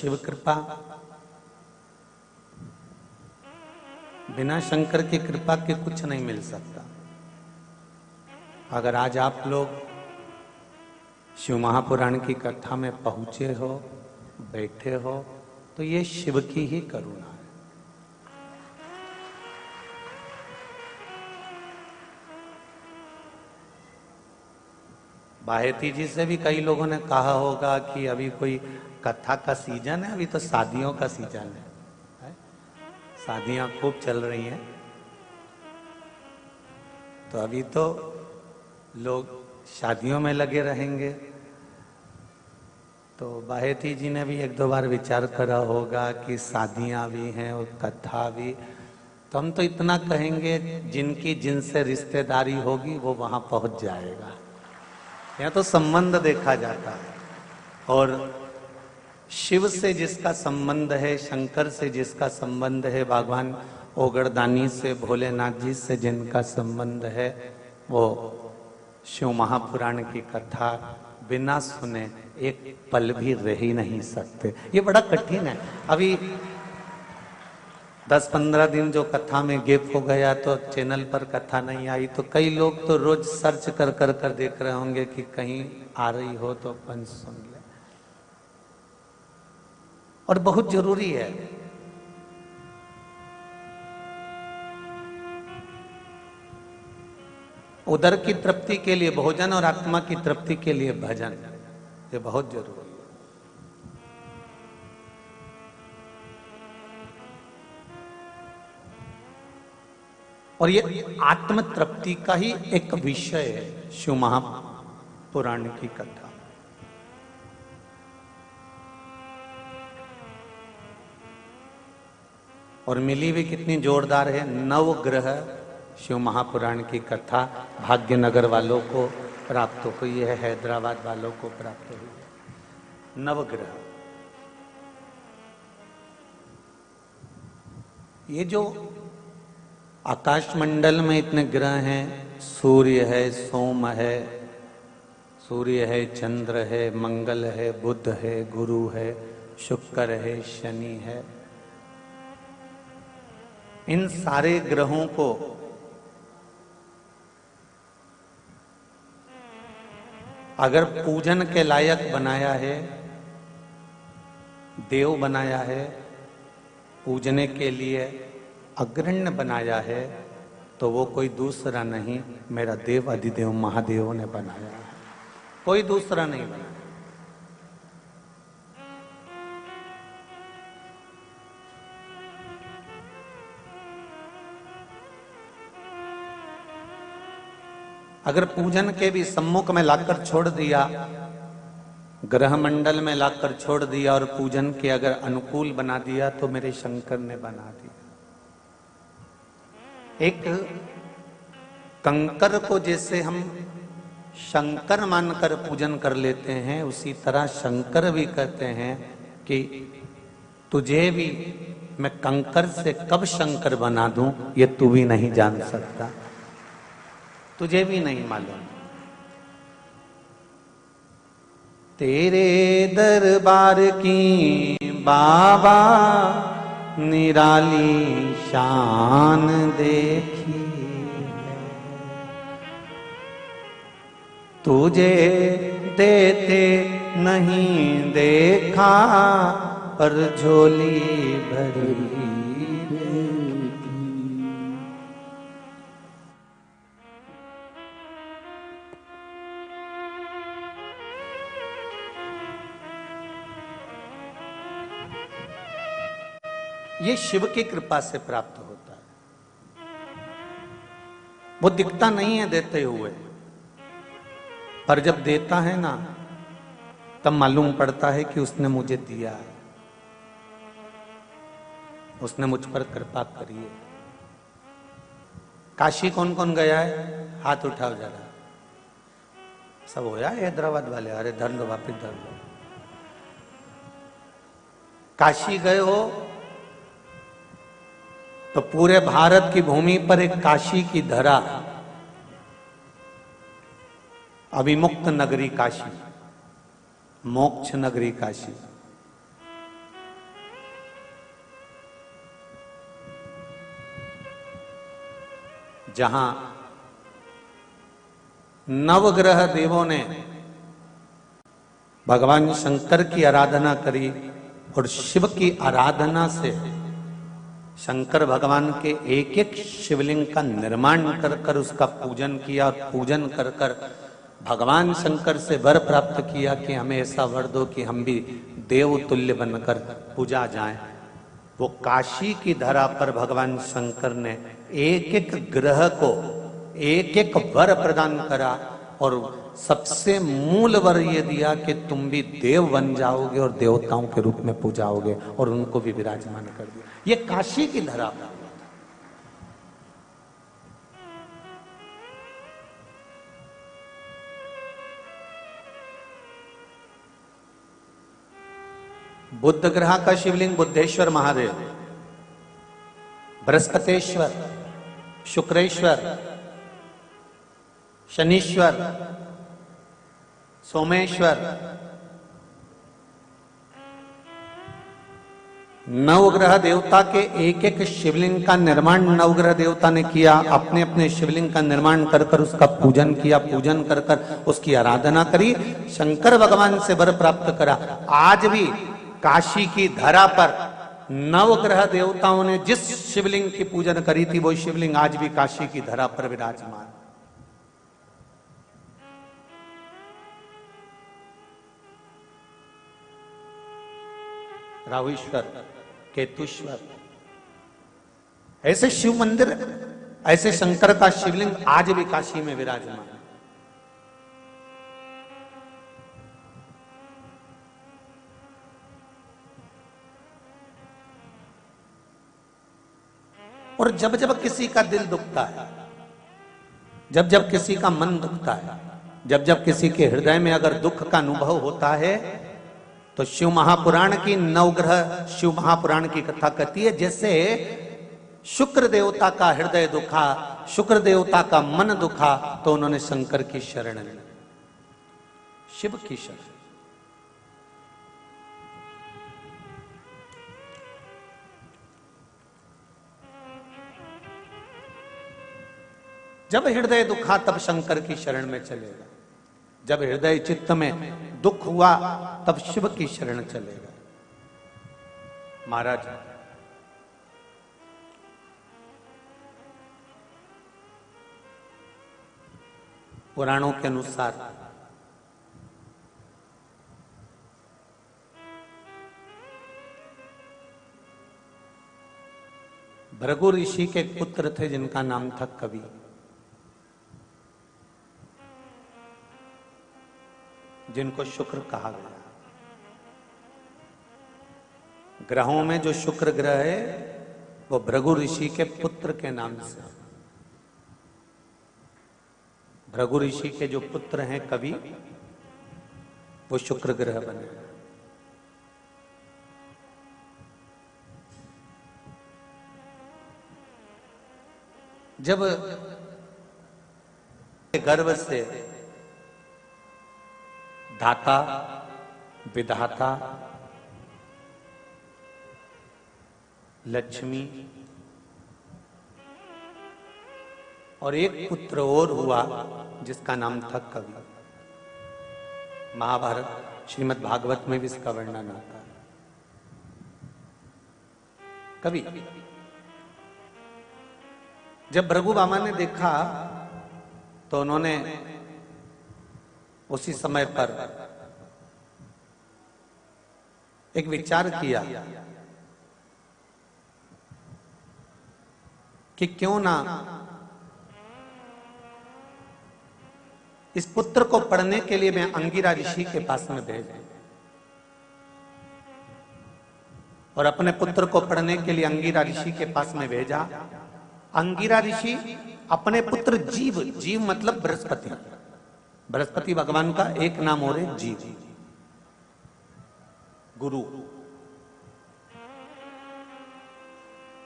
शिव कृपा, बिना शंकर की कृपा के कुछ नहीं मिल सकता। अगर आज आप लोग शिव महापुराण की कथा में पहुंचे हो, बैठे हो, तो ये शिव की ही करुणा है। बाहेती जी से भी कई लोगों ने कहा होगा कि अभी कोई कथा का सीजन है, अभी तो शादियों का सीजन है, शादियां खूब चल रही हैं, तो अभी तो लोग शादियों में लगे रहेंगे। तो बाहेती जी ने भी एक दो बार विचार करा होगा कि शादियां भी हैं और कथा भी, तो हम तो इतना कहेंगे जिनकी जिनसे रिश्तेदारी होगी वो वहां पहुंच जाएगा। यहाँ तो संबंध देखा जाता है, और शिव से जिसका संबंध है, शंकर से जिसका संबंध है, भगवान ओगरदानी से, भोलेनाथ जी से जिनका संबंध है, वो शिव महापुराण की कथा बिना सुने एक पल भी रह ही नहीं सकते। ये बड़ा कठिन है। अभी 10-15 दिन जो कथा में गैप हो गया तो चैनल पर कथा नहीं आई, तो कई लोग तो रोज सर्च कर कर कर देख रहे होंगे कि कहीं आ रही हो तो अपन सुन ले। और बहुत जरूरी है। उदर की तृप्ति के लिए भोजन और आत्मा की तृप्ति के लिए भजन, ये बहुत जरूरी है। और ये आत्म तृप्ति का ही एक विषय है शिव महापुराण की कथा। और मिली भी कितनी जोरदार है। नवग्रह शिव महापुराण की कथा भाग्यनगर वालों को प्राप्त हुई है, हैदराबाद वालों को प्राप्त हुई है। नवग्रह, ये जो आकाश मंडल में इतने ग्रह हैं, सूर्य है, सोम है, सूर्य है, चंद्र है, मंगल है, बुध है, गुरु है, शुक्र है, शनि है, इन सारे ग्रहों को अगर पूजन के लायक बनाया है, देव बनाया है, पूजने के लिए अग्रण्य बनाया है, तो वो कोई दूसरा नहीं, मेरा देव अधिदेव महादेव ने बनाया है, कोई दूसरा नहीं बनाया। अगर पूजन के भी सम्मुख में लाकर छोड़ दिया, ग्रह मंडल में लाकर छोड़ दिया और पूजन के अगर अनुकूल बना दिया, तो मेरे शंकर ने बना दिया। एक कंकर को जैसे हम शंकर मानकर पूजन कर लेते हैं, उसी तरह शंकर भी कहते हैं कि तुझे भी मैं कंकर से कब शंकर बना दूं, ये तू भी नहीं जान सकता, तुझे भी नहीं मालूम। तेरे दरबार की बाबा निराली शान देखी, तुझे देते नहीं देखा, पर झोली भरी। ये शिव की कृपा से प्राप्त होता है। वो दिखता नहीं है देते हुए, पर जब देता है ना, तब मालूम पड़ता है कि उसने मुझे दिया है, उसने मुझ पर कृपा करी है। काशी कौन कौन गया है? हाथ उठाओ जरा। सब होया हैदराबाद वाले? अरे धर लो, वापिस धर लो। काशी गए हो तो पूरे भारत की भूमि पर एक काशी की धरा, अभिमुक्त नगरी काशी, मोक्ष नगरी काशी, जहां नवग्रह देवों ने भगवान शंकर की आराधना करी और शिव की आराधना से शंकर भगवान के एक एक शिवलिंग का निर्माण कर कर उसका पूजन किया और पूजन कर कर भगवान शंकर से वर प्राप्त किया कि हमें ऐसा वर दो कि हम भी देव तुल्य बनकर पूजा जाएं। वो काशी की धरा पर भगवान शंकर ने एक एक ग्रह को एक एक वर प्रदान करा और सबसे मूल वर ये दिया कि तुम भी देव बन जाओगे और देवताओं के रूप में पूजाओगे, और उनको भी विराजमान कर दिया। ये काशी की धरा पर। बुद्ध ग्रह का शिवलिंग बुद्धेश्वर महादेव, बृहस्पतेश्वर, शुक्रेश्वर, शनीश्वर, सोमेश्वर, नवग्रह देवता के एक एक शिवलिंग का निर्माण नवग्रह देवता ने किया। अपने अपने शिवलिंग का निर्माण कर कर उसका पूजन किया, पूजन कर कर उसकी आराधना करी, शंकर भगवान से वर प्राप्त करा। आज भी काशी की धरा पर नवग्रह देवताओं ने जिस शिवलिंग की पूजन करी थी वो शिवलिंग आज भी काशी की धरा पर विराजमान। राहुईश्वर, केतुश्वर, ऐसे शिव मंदिर, ऐसे शंकर का शिवलिंग आज भी काशी में विराजमान। और जब जब किसी का दिल दुखता है, जब जब किसी का मन दुखता है, जब जब किसी के हृदय में अगर दुख का अनुभव होता है, तो शिव महापुराण की नवग्रह शिव महापुराण की कथा कहती है जैसे शुक्र देवता का हृदय दुखा, शुक्र देवता का मन दुखा, तो उन्होंने शंकर की शरण ली, शिव की शरण। जब हृदय दुखा तब शंकर की शरण में चलेगा, जब हृदय चित्त में दुख हुआ तब शिव की शरण चलेगा। महाराज पुराणों के अनुसार भृगु ऋषि के पुत्र थे जिनका नाम था कवि। जिनको शुक्र कहा गया। ग्रहों में जो शुक्र ग्रह है वो भृगु ऋषि के पुत्र के नाम से। भृगु ऋषि के जो पुत्र हैं कवि, वो शुक्र ग्रह बने। जब गर्भ से दाता, विधाता, लक्ष्मी और एक पुत्र और हुआ जिसका नाम था कवि। महाभारत श्रीमद् भागवत में भी इसका वर्णन आता है। कवि जब भृगु बामा ने देखा तो उन्होंने उसी समय पर एक विचार किया कि क्यों ना इस पुत्र को पढ़ने के लिए मैं अंगिरा ऋषि के पास में भेजा, और अपने पुत्र को पढ़ने के लिए अंगिरा ऋषि के पास में भेजा। अंगिरा ऋषि अपने पुत्र जीव, जीव मतलब बृहस्पति, बृहस्पति भगवान का एक नाम और है जीव, गुरु।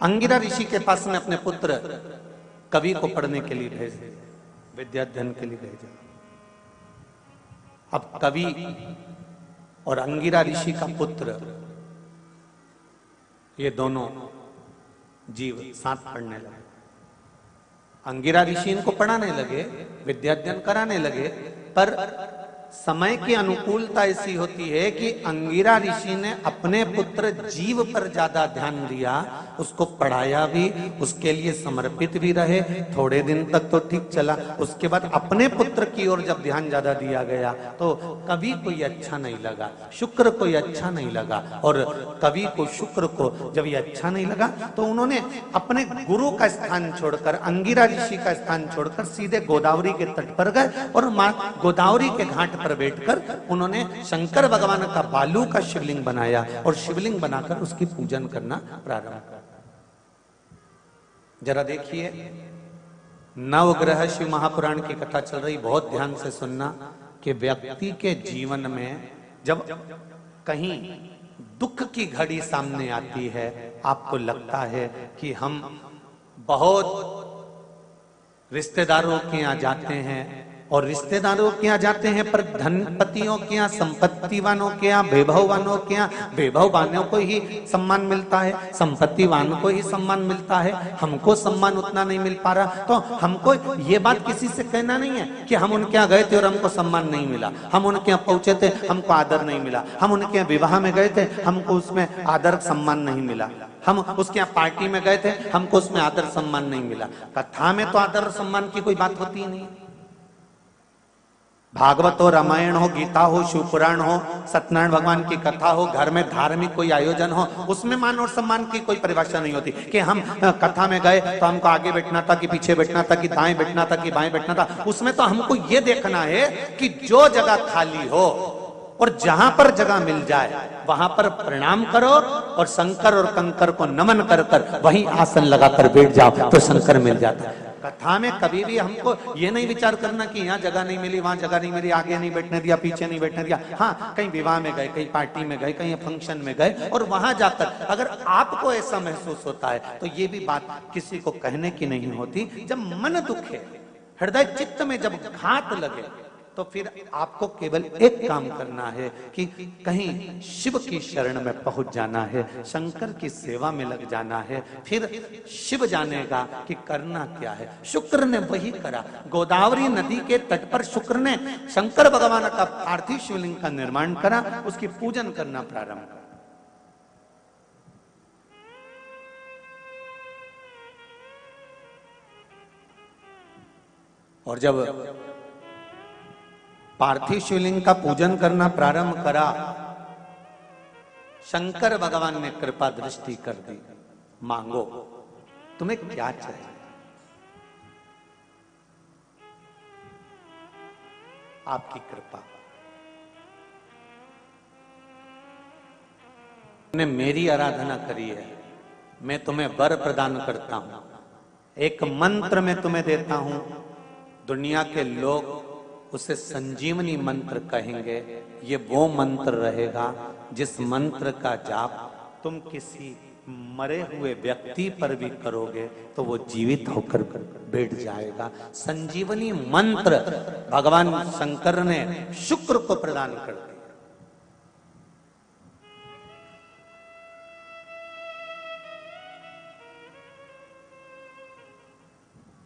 अंगिरा ऋषि के पास में अपने पुत्र कवि को पढ़ने के लिए भेजे, विद्या अध्ययन के लिए भेजा। अब कवि और अंगिरा ऋषि का पुत्र ये दोनों जीव साथ पढ़ने लगे। अंगिरा ऋषि इनको पढ़ाने लगे, विद्याध्ययन कराने लगे, पर समय की अनुकूलता ऐसी होती है कि अंगिरा ऋषि ने अपने पुत्र जीव पर ज्यादा ध्यान दिया, उसको पढ़ाया भी, उसके लिए समर्पित भी रहे। थोड़े दिन तक तो ठीक चला, उसके बाद अपने पुत्र की ओर जब ध्यान ज्यादा दिया गया तो कवि कोई अच्छा नहीं लगा, शुक्र कोई अच्छा नहीं लगा। और कवि को, शुक्र को जब ये अच्छा नहीं लगा तो उन्होंने अपने गुरु का स्थान छोड़कर, अंगिरा ऋषि का स्थान छोड़कर सीधे गोदावरी के तट पर गए और मां गोदावरी के घाट पर बैठकर उन्होंने शंकर भगवान का बालू का शिवलिंग बनाया और शिवलिंग बनाकर उसकी पूजन करना प्रारंभ किया। जरा देखिए, नवग्रह शिव महापुराण की कथा चल रही, बहुत ध्यान से सुनना कि व्यक्ति के जीवन में जब कहीं दुख की घड़ी सामने आती है, आपको लगता है कि हम बहुत रिश्तेदारों के यहाँ जाते हैं और रिश्तेदारों के यहाँ जाते हैं, पर धनपतियों के यहाँ, संपत्तिवानों के यहाँ, वैभववानों के यहाँ वैभववानों को ही सम्मान मिलता है, संपत्तिवान को ही सम्मान मिलता है, हमको सम्मान उतना नहीं मिल पा रहा। तो हमको ये बात किसी से कहना नहीं है कि हम उनके यहाँ गए थे और हमको सम्मान नहीं मिला, हम उनके यहाँ पहुंचे थे, हमको आदर नहीं मिला, हम उनके यहाँ विवाह में गए थे, हमको उसमें आदर सम्मान नहीं मिला, हम उसके यहाँ पार्टी में गए थे, हमको उसमें आदर सम्मान नहीं मिला। कथा में तो आदर सम्मान की कोई बात होती ही नहीं। भागवत हो, रामायण हो, गीता हो, शिवपुराण हो, सत्यनारायण भगवान की कथा हो, घर में धार्मिक कोई आयोजन हो, उसमें मान और सम्मान की कोई परिभाषा नहीं होती कि हम कथा में गए तो हमको आगे बैठना था कि पीछे बैठना था कि दाएं बैठना था कि बाएं बैठना था। उसमें तो हमको ये देखना है कि जो जगह खाली हो और जहां पर जगह मिल जाए वहां पर प्रणाम करो और शंकर और कंकर को नमन कर कर वहीं आसन लगाकर बैठ जाओ तो शंकर मिल जाता है। कथा में कभी भी हमको ये नहीं विचार करना कि यहाँ जगह नहीं मिली, वहां जगह नहीं मिली, आगे नहीं बैठने दिया, पीछे नहीं बैठने दिया। हाँ, कहीं विवाह में गए, कहीं पार्टी में गए, कहीं फंक्शन में गए और वहां जाकर अगर आपको ऐसा महसूस होता है तो ये भी बात किसी को कहने की नहीं होती। जब मन दुखे, हृदय चित्त में जब घात लगे तो फिर आपको केवल एक काम करना है कि कहीं शिव की शरण में पहुंच जाना है, शंकर की सेवा में लग जाना है, फिर शिव जानेगा कि करना क्या है। शुक्र ने वही करा। गोदावरी नदी के तट पर शुक्र ने शंकर भगवान का पार्थिव शिवलिंग का निर्माण करा, उसकी पूजन करना प्रारंभ करा। और जब पार्थिव शिवलिंग का पूजन करना प्रारंभ करा, शंकर भगवान ने कृपा दृष्टि कर दी। मांगो, तुम्हें क्या चाहिए? आपकी कृपा। तुमने मेरी आराधना करी है, मैं तुम्हें वर प्रदान करता हूं, एक मंत्र मैं तुम्हें देता हूं। दुनिया के लोग उसे संजीवनी मंत्र कहेंगे। ये वो मंत्र रहेगा जिस मंत्र का जाप तुम किसी मरे हुए व्यक्ति पर भी करोगे तो वो जीवित होकर बैठ जाएगा। संजीवनी मंत्र भगवान शंकर ने शुक्र को प्रदान कर दिया।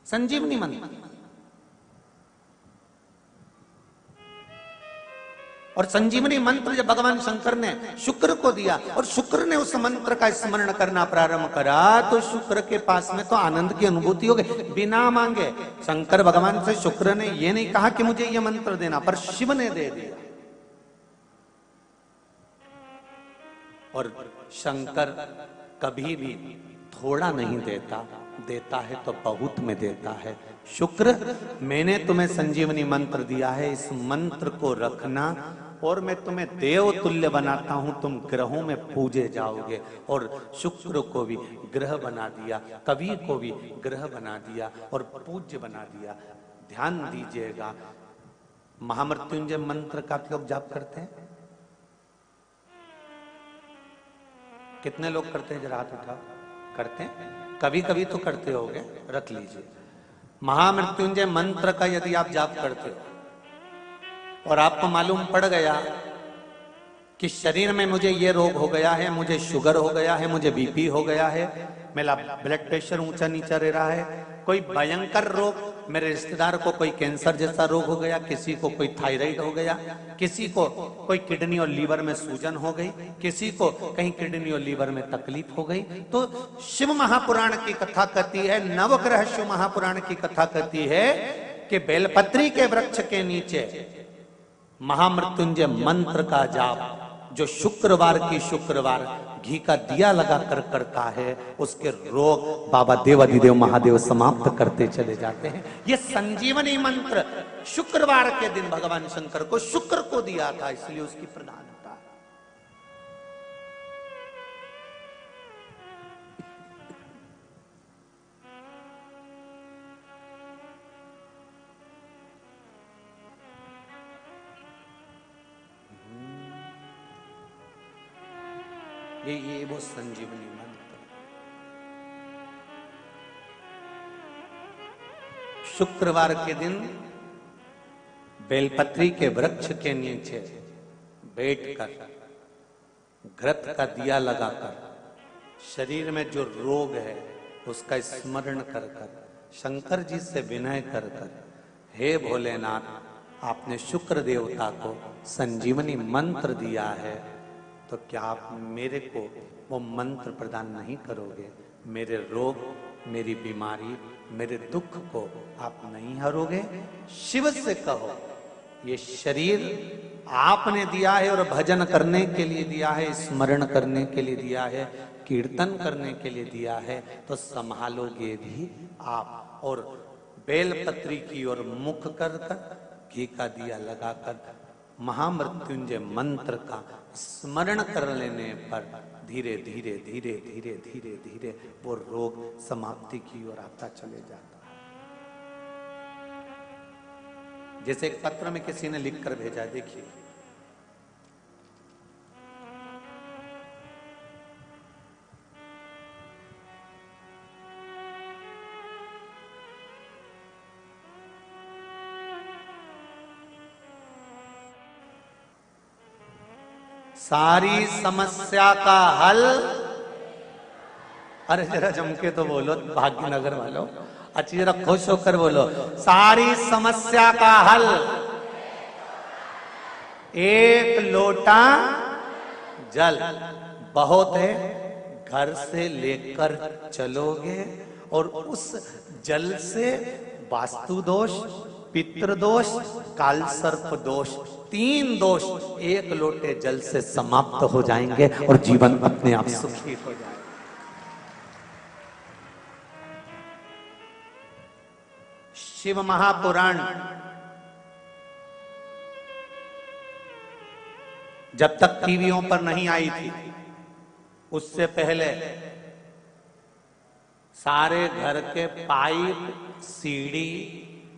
संजीवनी मंत्र। और संजीवनी मंत्र जब भगवान शंकर ने शुक्र को दिया और शुक्र ने उस मंत्र का स्मरण करना प्रारंभ करा तो शुक्र के पास में तो आनंद की अनुभूति हो गई बिना मांगे। शंकर भगवान से शुक्र ने यह नहीं कहा कि मुझे यह मंत्र देना, पर शिव ने दे दिया। और शंकर कभी भी थोड़ा नहीं देता, देता है तो बहुत में देता है। शुक्र, मैंने तुम्हें संजीवनी मंत्र दिया है, इस मंत्र को रखना और मैं तुम्हें देव तुल्य बनाता हूं, तुम ग्रहों में पूजे जाओगे। और शुक्र को भी ग्रह बना दिया, कवि को भी ग्रह बना दिया और पूज्य बना दिया। ध्यान दीजिएगा, महामृत्युंजय मंत्र का लोग जाप करते हैं? कितने लोग करते हैं? जरा हाथ उठाओ। करते हैं? कभी कभी तो करते होगे, रख लीजिए। महामृत्युंजय मंत्र का यदि आप जाप करते हो और आपको मालूम पड़ गया कि शरीर में मुझे ये रोग हो गया है, मुझे शुगर हो गया है, मुझे बीपी हो गया है, मेरा ब्लड प्रेशर ऊंचा नीचा रह रहा है, कोई भयंकर रोग, मेरे रिश्तेदार को कोई कैंसर जैसा रोग हो गया, किसी को कोई थायराइड हो गया, किसी को कोई किडनी और लीवर में सूजन हो गई, किसी को कहीं किडनी और लीवर में तकलीफ हो गई। तो शिव महापुराण की कथा कहती है, नवग्रह शिव महापुराण की कथा कहती है कि बेलपत्री के वृक्ष के नीचे महामृत्युंजय मंत्र का जाप जो शुक्रवार की शुक्रवार घी का दिया लगा कर करता है, उसके रोग बाबा देवाधिदेव महादेव समाप्त करते चले जाते हैं। ये संजीवनी मंत्र शुक्रवार के दिन भगवान शंकर को शुक्र को दिया था, इसलिए उसकी प्रधानता। ये वो संजीवनी मंत्र शुक्रवार के दिन बेलपत्री के वृक्ष के नीचे बैठकर घृत का दिया लगाकर शरीर में जो रोग है उसका स्मरण कर कर शंकर जी से विनय कर कर, हे भोलेनाथ, आपने शुक्र देवता को संजीवनी मंत्र दिया है, तो क्या आप मेरे को वो मंत्र प्रदान नहीं करोगे? मेरे रोग, मेरी बीमारी, मेरे दुख को आप नहीं हरोगे? शिव से कहो, ये शरीर आपने दिया है और भजन करने के लिए दिया है, स्मरण करने के लिए दिया है, कीर्तन करने के लिए दिया है, तो संभालोगे भी आप। और बेलपत्री की ओर मुख कर घी का दिया लगाकर महामृत्युंजय मंत्र का स्मरण कर लेने पर धीरे धीरे धीरे धीरे धीरे धीरे वो रोग समाप्ति की ओर आता चले जाता है। जैसे एक पत्र में किसी ने लिखकर भेजा, देखिए, सारी समस्या का हल, अरे जरा जमके तो बोलो भाग्यनगर वालों, अच्छी जरा खुश होकर बोलो, सारी समस्या का हल एक लोटा जल। बहुत है, घर से लेकर चलोगे और उस जल से वास्तु दोष, पितृदोष, काल सर्प दोष, 3 दोष एक लोटे जल से समाप्त हो जाएंगे और जीवन अपने आप सुखी हो जाएगा। शिव महापुराण जब तक टीवियों पर नहीं आई थी, उससे पहले सारे घर के पाइप, सीढ़ी,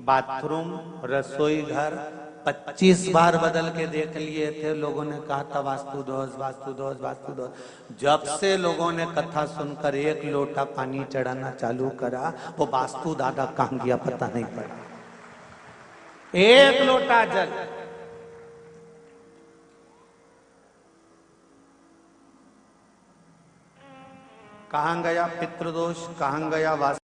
बाथरूम, रसोई घर 25 बार बदल के देख लिए थे। लोगों ने कहा था वास्तु दोष, वास्तु दोष, वास्तु दोष। जब से लोगों ने कथा सुनकर 1 लोटा पानी चढ़ाना चालू करा, वो वास्तु दादा कहां गया पता नहीं पड़ा। 1 लोटा जल, कहां गया पितृदोष, कहां गया वास्तु